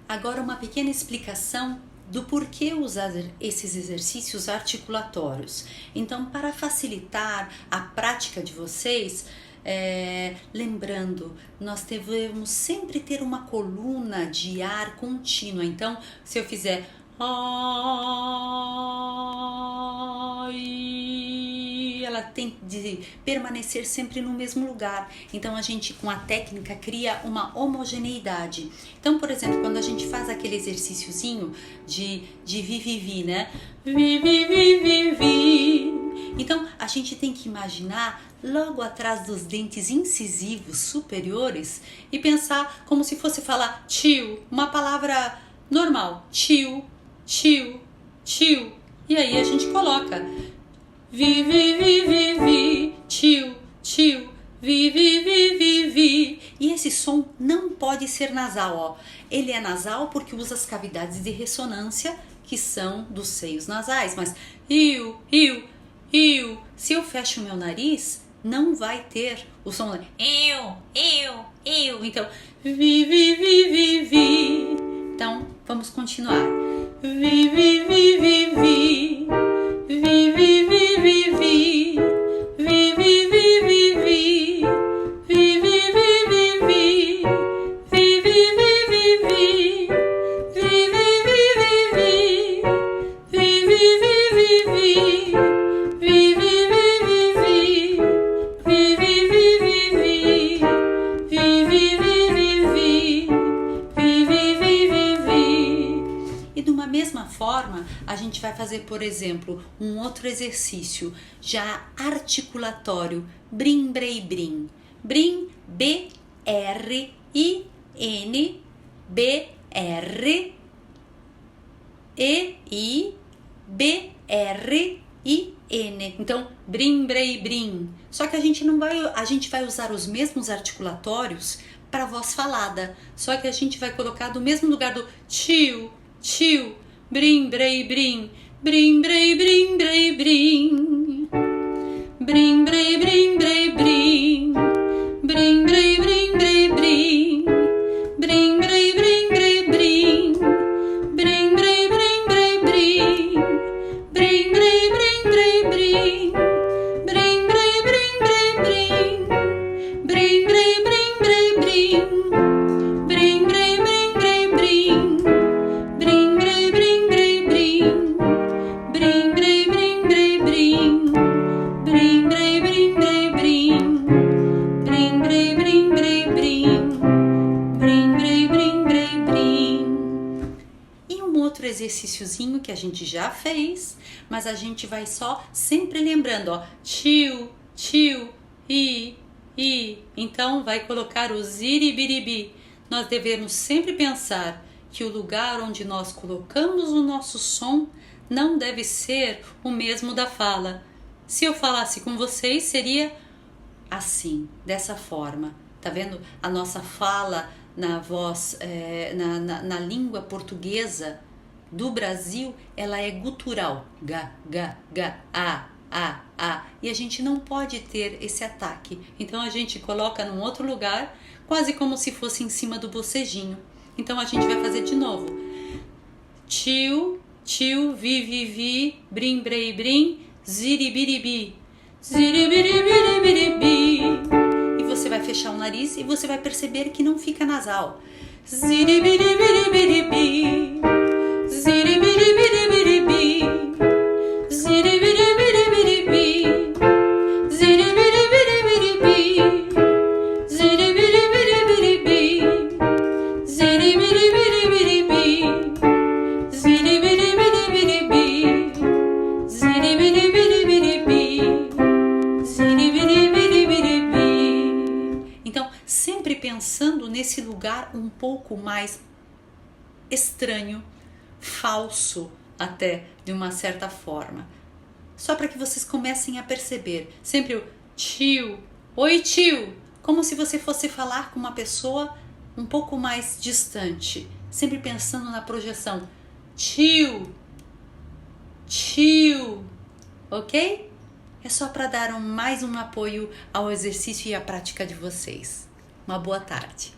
Agora uma pequena explicação do porquê usar esses exercícios articulatórios. Então, para facilitar a prática de vocês, lembrando, nós devemos sempre ter uma coluna de ar contínua. Então, se eu fizer ela tem de permanecer sempre no mesmo lugar. Então a gente, com a técnica, cria uma homogeneidade. Então, por exemplo, quando a gente faz aquele exercíciozinho de vi, né? Vi. Então a gente tem que imaginar logo atrás dos dentes incisivos superiores e pensar como se fosse falar tio, uma palavra normal, tio. E aí a gente coloca vi, tio, vi. E esse som não pode ser nasal, ó. Ele é nasal porque usa as cavidades de ressonância que são dos seios nasais, mas iu. Se eu fecho o meu nariz, não vai ter o som iu. Então, vi. Então, vamos continuar. Vi. Mesma forma, a gente vai fazer, por exemplo, um outro exercício já articulatório, brim, brei, brim. Brim, B-R-I-N, B-R-E-I, B-R-I-N. Então, brim, brei, brim. Só que a gente vai usar os mesmos articulatórios para a voz falada. Só que a gente vai colocar do mesmo lugar do tio, brim, brei, brim, brim, brei, brim, brei, brim, brim, brei, brim, brei, brim, brim, brei, brim, brei, brim, brim, brei, brim, brei, brim, brim, brei, brim, brei, brim, brim, brei, brim, brei, brim, brim, brei, brim, brei, brim, brim, brei, brim, brei, brim, brim, brei, brim, brei, brim. Outro exercíciozinho que a gente já fez, mas a gente vai só sempre lembrando, ó, tio, i. Então vai colocar o ziribiribi. Nós devemos sempre pensar que o lugar onde nós colocamos o nosso som não deve ser o mesmo da fala. Se eu falasse com vocês, seria assim, dessa forma. Tá vendo? A nossa fala na voz, na língua portuguesa do Brasil, ela é gutural, ga, a. E a gente não pode ter esse ataque. Então a gente coloca num outro lugar, quase como se fosse em cima do bocejinho. Então a gente vai fazer de novo. Tio, vi, brim, brei, brim, ziribiribi, ziribiribiribiribi. E você vai fechar o nariz e você vai perceber que não fica nasal. Ziribiribiribiribi, ziribiribiribiribi, ziribiribiribiribi, ziribiribiribiribi, ziribiribiribiribi, ziribiribiribiribi, ziribiribiribiribi, ziribiribiribiribi, ziribiribiribiribi. Então, sempre pensando nesse lugar um pouco mais estranho, falso até, de uma certa forma, só para que vocês comecem a perceber sempre o tio, oi tio, como se você fosse falar com uma pessoa um pouco mais distante, sempre pensando na projeção, tio, ok? É só para dar mais um apoio ao exercício e à prática de vocês. Uma boa tarde.